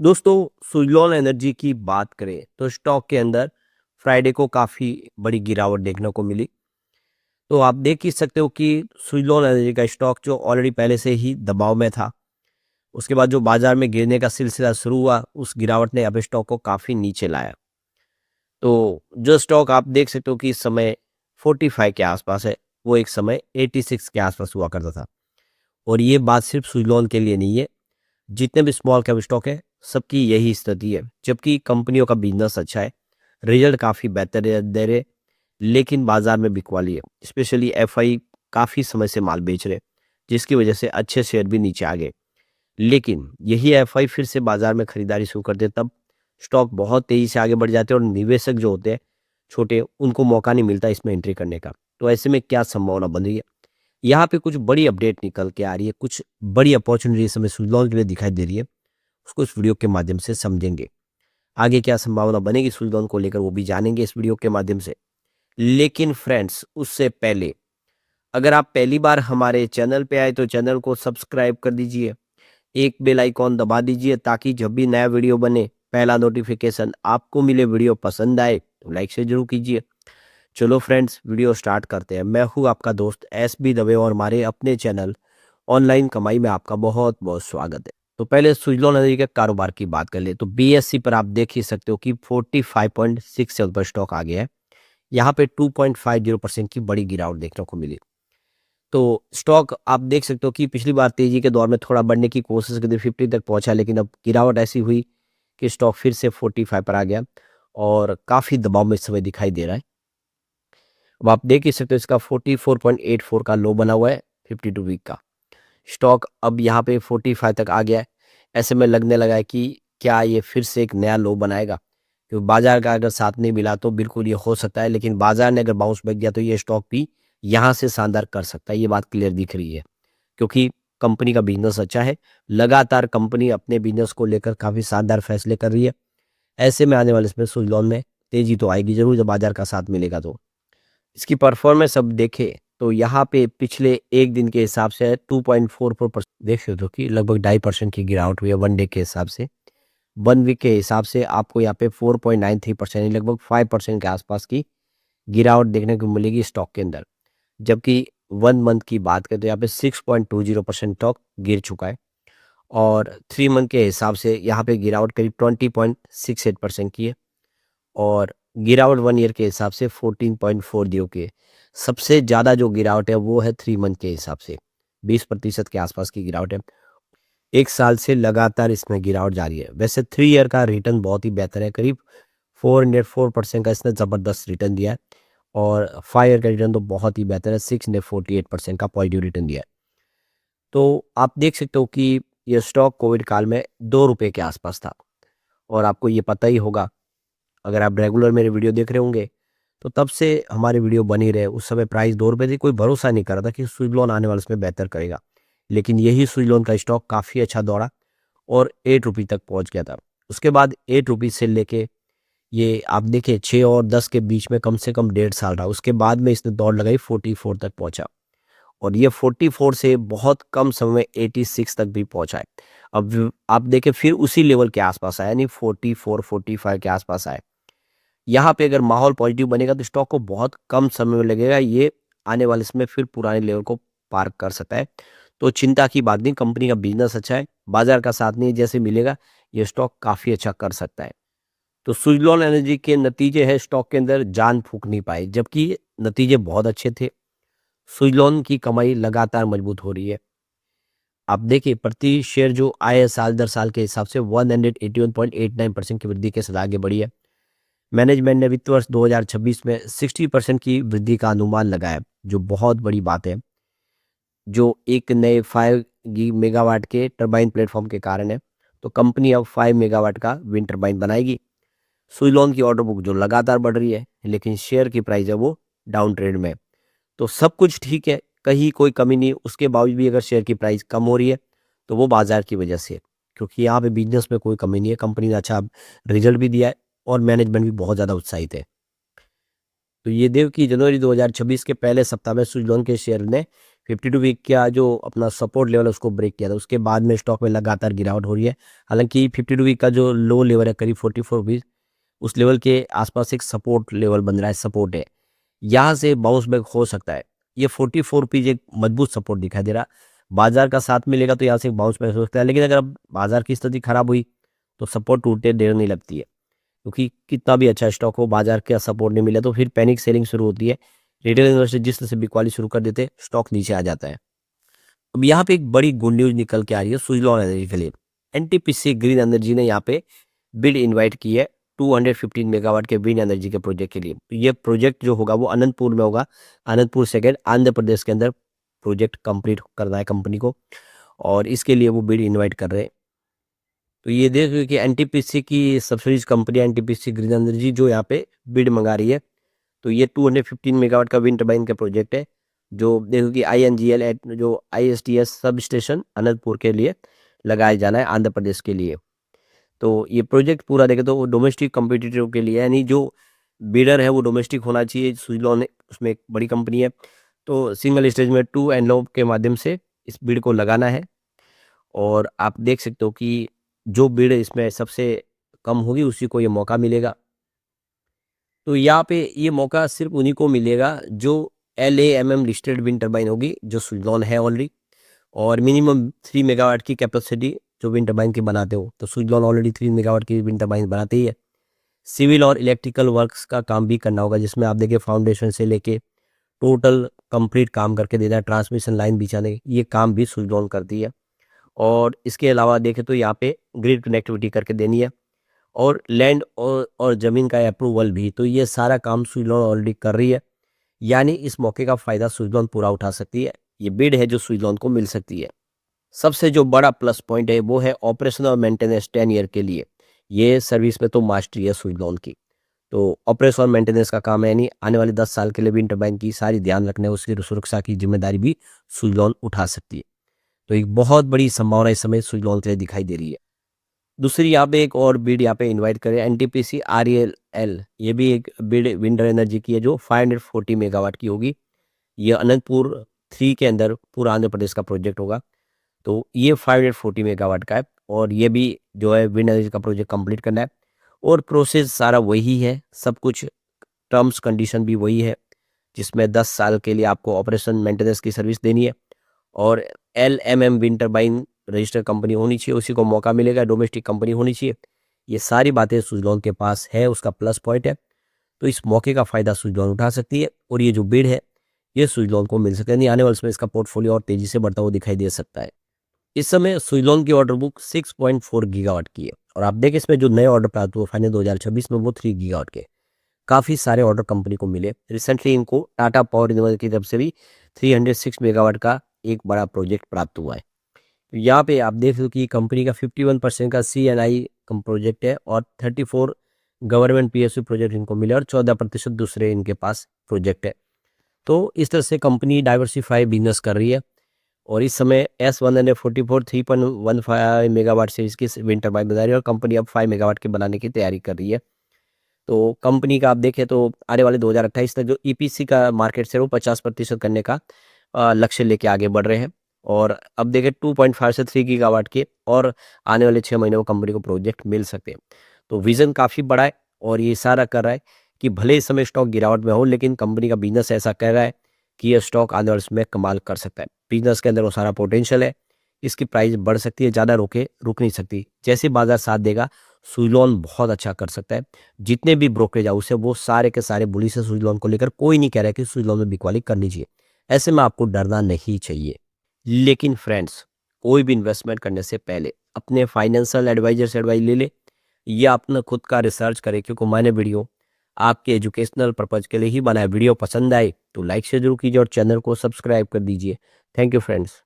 दोस्तों, सुज़लॉन एनर्जी की बात करें तो स्टॉक के अंदर फ्राइडे को काफ़ी बड़ी गिरावट देखने को मिली। तो आप देख ही सकते हो कि सुज़लॉन एनर्जी का स्टॉक जो ऑलरेडी पहले से ही दबाव में था, उसके बाद जो बाजार में गिरने का सिलसिला शुरू हुआ, उस गिरावट ने अब स्टॉक को काफ़ी नीचे लाया। तो जो स्टॉक आप देख सकते हो कि इस समय 45 के आसपास है, वो एक समय 86 के आसपास हुआ करता था। और ये बात सिर्फ सुज़लॉन के लिए नहीं है, जितने भी स्मॉल कैप स्टॉक है, सबकी यही स्थिति है। जबकि कंपनियों का बिजनेस अच्छा है, रिजल्ट काफ़ी बेहतर दे रहे, लेकिन बाजार में बिकवाली है। स्पेशली एफआई काफ़ी समय से माल बेच रहे, जिसकी वजह से अच्छे शेयर भी नीचे आ गए। लेकिन यही एफआई फिर से बाजार में खरीदारी शुरू कर दे, तब स्टॉक बहुत तेजी से आगे बढ़ जाते हैं और निवेशक जो होते हैं छोटे, उनको मौका नहीं मिलता इसमें एंट्री करने का। तो ऐसे में क्या संभावना बन रही है? यहाँ पे कुछ बड़ी अपडेट निकल के आ रही है, कुछ बड़ी अपॉर्चुनिटी इस समय सुज़लॉन के लिए दिखाई दे रही है। उसको इस वीडियो के माध्यम से समझेंगे। आगे क्या संभावना बनेगी सुल्तान को लेकर, वो भी जानेंगे इस वीडियो के माध्यम से। लेकिन फ्रेंड्स, उससे पहले अगर आप पहली बार हमारे चैनल पे आए तो चैनल को सब्सक्राइब कर दीजिए, एक बेल आइकॉन दबा दीजिए ताकि जब भी नया वीडियो बने पहला नोटिफिकेशन आपको मिले। वीडियो पसंद आए तो लाइक से जरूर कीजिए। चलो फ्रेंड्स, वीडियो स्टार्ट करते हैं। मैं हूँ आपका दोस्त एस बी दवे और हमारे अपने चैनल ऑनलाइन कमाई में आपका बहुत बहुत स्वागत है। तो पहले सुजलॉन एनर्जी के कारोबार की बात कर ले तो बीएससी पर आप देख ही सकते हो कि 45.67 पर स्टॉक आ गया है। यहाँ पे 2.50% की बड़ी गिरावट देखने को मिली। तो स्टॉक आप देख सकते हो कि पिछली बार तेजी के दौर में थोड़ा बढ़ने की कोशिश की थी, 50 तक पहुंचा, लेकिन अब गिरावट ऐसी हुई कि स्टॉक फिर से 45 पर आ गया और काफी दबाव में इस समय दिखाई दे रहा है। अब आप देख ही सकते हो इसका 44.84 का लो बना हुआ है 52 वीक का। स्टॉक अब यहाँ पे 45 तक आ गया है। ऐसे में लगने लगा है कि क्या ये फिर से एक नया लो बनाएगा? क्योंकि बाजार का अगर साथ नहीं मिला तो बिल्कुल ये हो सकता है, लेकिन बाजार ने अगर बाउंस बैक दिया तो ये स्टॉक भी यहाँ से शानदार कर सकता है। ये बात क्लियर दिख रही है क्योंकि कंपनी का बिजनेस अच्छा है। लगातार कंपनी अपने बिजनेस को लेकर काफ़ी शानदार फैसले कर रही है। ऐसे में आने वाले इसमें सुजलॉन में तेजी तो आएगी जरूर जब बाजार का साथ मिलेगा। तो इसकी परफॉर्मेंस अब देखें तो यहाँ पे पिछले एक दिन के हिसाब से 2.44% देख सकते हो कि लगभग 2.5% की गिरावट हुई है वन डे के हिसाब से। वन वीक के हिसाब से आपको यहाँ पे 4.93% लगभग 5% के आसपास की गिरावट देखने को मिलेगी स्टॉक के अंदर। जबकि वन मंथ की बात करें तो यहाँ पे 6.20% स्टॉक गिर चुका है और थ्री मंथ के हिसाब से यहाँ पे गिरावट करीब 20.68% की है और गिरावट वन ईयर के हिसाब से 14.40 की है। सबसे ज़्यादा जो गिरावट है वो है थ्री मंथ के हिसाब से 20% के आसपास की गिरावट है। एक साल से लगातार इसमें गिरावट जारी है। वैसे थ्री ईयर का रिटर्न बहुत ही बेहतर है, करीब 404% का इसने ज़बरदस्त रिटर्न दिया है और फाइव ईयर का रिटर्न तो बहुत ही बेहतर है, 648% का पॉजिटिव रिटर्न दिया है। तो आप देख सकते हो कि ये स्टॉक कोविड काल में 2 रुपये के आसपास था और आपको ये पता ही होगा, अगर आप रेगुलर मेरे वीडियो देख रहे होंगे तो तब से हमारे वीडियो बन ही रहे। उस समय प्राइस 2 रुपये थी, कोई भरोसा नहीं कर रहा था कि सुजलॉन आने वाले उसमें बेहतर करेगा, लेकिन यही सुजलॉन का स्टॉक काफ़ी अच्छा दौड़ा और 8 रुपये तक पहुंच गया था। उसके बाद 8 रुपये से लेके ये आप देखिए 6 और 10 के बीच में कम से कम 1.5 साल रहा। उसके बाद में इसने दौड़ लगाई 44 तक पहुंचा और ये 44 से बहुत कम समय में 86 तक भी पहुंचा है। अब आप देखें फिर उसी लेवल के आसपास आया, यानी 44-45 के आसपास आया। यहाँ पे अगर माहौल पॉजिटिव बनेगा तो स्टॉक को बहुत कम समय में लगेगा, ये आने वाले समय फिर पुराने लेवल को पार कर सकता है। तो चिंता की बात नहीं, कंपनी का बिजनेस अच्छा है, बाजार का साथ नहीं जैसे मिलेगा ये स्टॉक काफ़ी अच्छा कर सकता है। तो सुजलॉन एनर्जी के नतीजे है स्टॉक के अंदर जान फूक नहीं पाए, जबकि नतीजे बहुत अच्छे थे। सुजलॉन की कमाई लगातार मजबूत हो रही है। आप देखिए प्रति शेयर जो आय है साल दर साल के हिसाब से 181.89% की वृद्धि के साथ आगे बढ़ी है। मैनेजमेंट ने वित्त वर्ष 2026 में 60% की वृद्धि का अनुमान लगाया, जो बहुत बड़ी बात है, जो एक नए 5 मेगावाट के टरबाइन प्लेटफॉर्म के कारण है। तो कंपनी अब 5 मेगावाट का विंड टरबाइन बनाएगी। सुइलॉन की ऑर्डर बुक जो लगातार बढ़ रही है, लेकिन शेयर की प्राइस है वो डाउन ट्रेंड में है। तो सब कुछ ठीक है, कहीं कोई कमी नहीं। उसके बावजूद भी अगर शेयर की प्राइस कम हो रही है तो वो बाजार की वजह से है, क्योंकि यहाँ पे बिजनेस में कोई कमी नहीं है। कंपनी ने अच्छा रिजल्ट भी दिया है और मैनेजमेंट भी बहुत ज़्यादा उत्साहित है। तो ये देव कि जनवरी 2026 के पहले सप्ताह में सुजलॉन के शेयर ने 52 वीक का जो अपना सपोर्ट लेवल है उसको ब्रेक किया था, उसके बाद में स्टॉक में लगातार गिरावट हो रही है। हालांकि 52 वीक का जो लो लेवल है करीब 44 रुपीज़, उस लेवल के आसपास एक सपोर्ट लेवल बन रहा है, सपोर्ट है, यहाँ से बाउंस बैक हो सकता है। ये 44 रुपीज़ एक मजबूत सपोर्ट दिखाई दे रहा, बाजार का साथ मिलेगा तो यहाँ से एक बाउंस बैक हो सकता है। लेकिन अगर अब बाजार की स्थिति खराब हुई तो सपोर्ट टूटते देर नहीं लगती है, क्योंकि कितना भी अच्छा स्टॉक हो, बाजार का सपोर्ट नहीं मिला तो फिर पैनिक सेलिंग शुरू होती है। रिटेल इन्वेस्टर जिस तरह से बिकवाली शुरू कर देते, स्टॉक नीचे आ जाता है। अब यहाँ पे एक बड़ी गुड न्यूज निकल के आ रही है सुजलॉन एनर्जी के लिए। एनटीपीसी ग्रीन एनर्जी ने यहाँ पे बिड इनवाइट की है 215 मेगावाट के विंड एनर्जी के प्रोजेक्ट के लिए। तो ये प्रोजेक्ट जो होगा वो अनंतपुर में होगा, अनंतपुर सेकेंड, आंध्र प्रदेश के अंदर प्रोजेक्ट कंप्लीट करना है कंपनी को, और इसके लिए वो बिड इनवाइट कर रहे हैं। तो ये देखिए कि एनटीपीसी की subsidies company NTPC green energy जो यहाँ पे बिड मंगा रही है। तो ये 215 मेगावाट का विंड टर्बाइन का प्रोजेक्ट है, जो देखो कि INGL जो ISTS सब स्टेशन अनंतपुर के लिए लगाया जाना है, आंध्र प्रदेश के लिए। तो ये प्रोजेक्ट पूरा देखे तो डोमेस्टिक कम्पिटिटिव के लिए, यानी जो बिडर है वो डोमेस्टिक होना चाहिए। सुजलॉन उसमें एक बड़ी कंपनी है, तो सिंगल स्टेज में 2 एनलॉप के माध्यम से इस बिड को लगाना है। और आप देख सकते हो कि जो बिड इसमें सबसे कम होगी उसी को ये मौका मिलेगा। तो यहाँ पे ये मौका सिर्फ उन्हीं को मिलेगा जो LAMM लिस्टेड विंड टर्बाइन होगी, जो सुजलॉन है ऑलरेडी, और मिनिमम 3 मेगावाट की कैपेसिटी जो विंड टर्बाइन की बनाते हो। तो सुजलॉन ऑलरेडी 3 मेगावाट की विंड टर्बाइन बनाती ही है। सिविल और इलेक्ट्रिकल वर्क्स का काम भी करना होगा, जिसमें आप देखिए फाउंडेशन से लेके टोटल कंप्लीट काम करके देना है, ट्रांसमिशन लाइन बिछाने, ये काम भी सुजलॉन करती है। और इसके अलावा देखें तो यहाँ पे ग्रिड कनेक्टिविटी करके देनी है, और लैंड और ज़मीन का अप्रूवल भी। तो ये सारा काम सुजलॉन ऑलरेडी कर रही है, यानी इस मौके का फ़ायदा सुजलॉन पूरा उठा सकती है। ये बिड है जो सुजलॉन को मिल सकती है। सबसे जो बड़ा प्लस पॉइंट है वो है ऑपरेशन और मेंटेनेंस 10 ईयर के लिए। ये सर्विस में तो मास्टरी है सुजलॉन की। तो ऑपरेशन और मेंटेनेंस का काम है, यानी आने वाले 10 साल के लिए विंड टर्बाइन की सारी ध्यान रखने, उसकी सुरक्षा की जिम्मेदारी भी सुजलॉन उठा सकती है। तो एक बहुत बड़ी संभावना इस समय सुजलॉन के लिए दिखाई दे रही है। दूसरी यहाँ पे एक और बिड यहाँ पे इनवाइट करें, एनटीपीसी REL, ये भी एक बिड विंड एनर्जी की है जो 540 मेगावाट की होगी। ये अनंतपुर 3 के अंदर पूरा आंध्र प्रदेश का प्रोजेक्ट होगा। तो ये 540 मेगावाट का है, और ये भी जो है विंड एनर्जी का प्रोजेक्ट कंप्लीट करना है, और प्रोसेस सारा वही है, सब कुछ टर्म्स कंडीशन भी वही है, जिसमें 10 साल के लिए आपको ऑपरेशन मेंटेनेंस की सर्विस देनी है, और LMM wind turbine register company होनी चाहिए, उसी को मौका मिलेगा, डोमेस्टिक कंपनी होनी चाहिए। ये सारी बातें सुजलॉन के पास है, उसका प्लस पॉइंट है। तो इस मौके का फ़ायदा सुजलॉन उठा सकती है, और ये जो बिड है ये सुजलॉन को मिल सकता है, यानी आने वाले समय इसका पोर्टफोलियो और तेज़ी से बढ़ता हुआ दिखाई दे सकता है। इस समय सुजलॉन की ऑर्डर बुक 6.4 गीगावाट की है, और आप देखें इसमें जो नए ऑर्डर प्राप्त हुए फाइनल 2026 में वो 3 गीगावाट के। काफ़ी सारे ऑर्डर कंपनी को मिले। रिसेंटली इनको टाटा पावर इन्वर्टर की तरफ से भी 306 मेगावाट का एक बड़ा प्रोजेक्ट प्राप्त हुआ है। यहाँ पे आप देख लो कि कंपनी का 51% का CNI कम प्रोजेक्ट है, और 34 गवर्नमेंट PSU प्रोजेक्ट इनको मिले, और 14% दूसरे इनके पास प्रोजेक्ट है। तो इस तरह से कंपनी डाइवर्सिफाई बिजनेस कर रही है, और इस समय S144 3.15 मेगावाट से इसकी विंड टर्बाइन बना रही है, और कंपनी अब 5 मेगावाट के बनाने की तैयारी कर रही है। तो कंपनी का आप देखें तो आने वाले 2028 तक जो EPC का मार्केट शेयर वो 50% करने का लक्ष्य लेके आगे बढ़ रहे हैं। और अब देखें 2.5 से 3 गीगावाट के, और आने वाले 6 महीनों में कंपनी को प्रोजेक्ट मिल सकते हैं। तो विज़न काफ़ी बड़ा है, और ये इशारा कर रहा है कि भले इस समय स्टॉक गिरावट में हो, लेकिन कंपनी का बिजनेस ऐसा कह रहा है कि यह स्टॉक आने वाले समय में कमाल कर सकता है। बिजनेस के अंदर वो सारा पोटेंशियल है, इसकी प्राइस बढ़ सकती है, ज़्यादा रुक नहीं सकती। जैसे बाजार साथ देगा सुजलॉन बहुत अच्छा कर सकता है। जितने भी ब्रोकरेज हाउस है वो सारे के सारे बुलिश है सुजलॉन को लेकर, कोई नहीं कह रहा है कि सुजलॉन में बिकवाली करनी चाहिए। ऐसे में आपको डरना नहीं चाहिए। लेकिन फ्रेंड्स, कोई भी इन्वेस्टमेंट करने से पहले अपने फाइनेंशियल एडवाइजर से एडवाइस ले ले, या अपना खुद का रिसर्च करें, क्योंकि मैंने वीडियो आपके एजुकेशनल पर्पज़ के लिए ही बनाया। वीडियो पसंद आए तो लाइक शेयर जरूर कीजिए, और चैनल को सब्सक्राइब कर दीजिए। Thank you friends.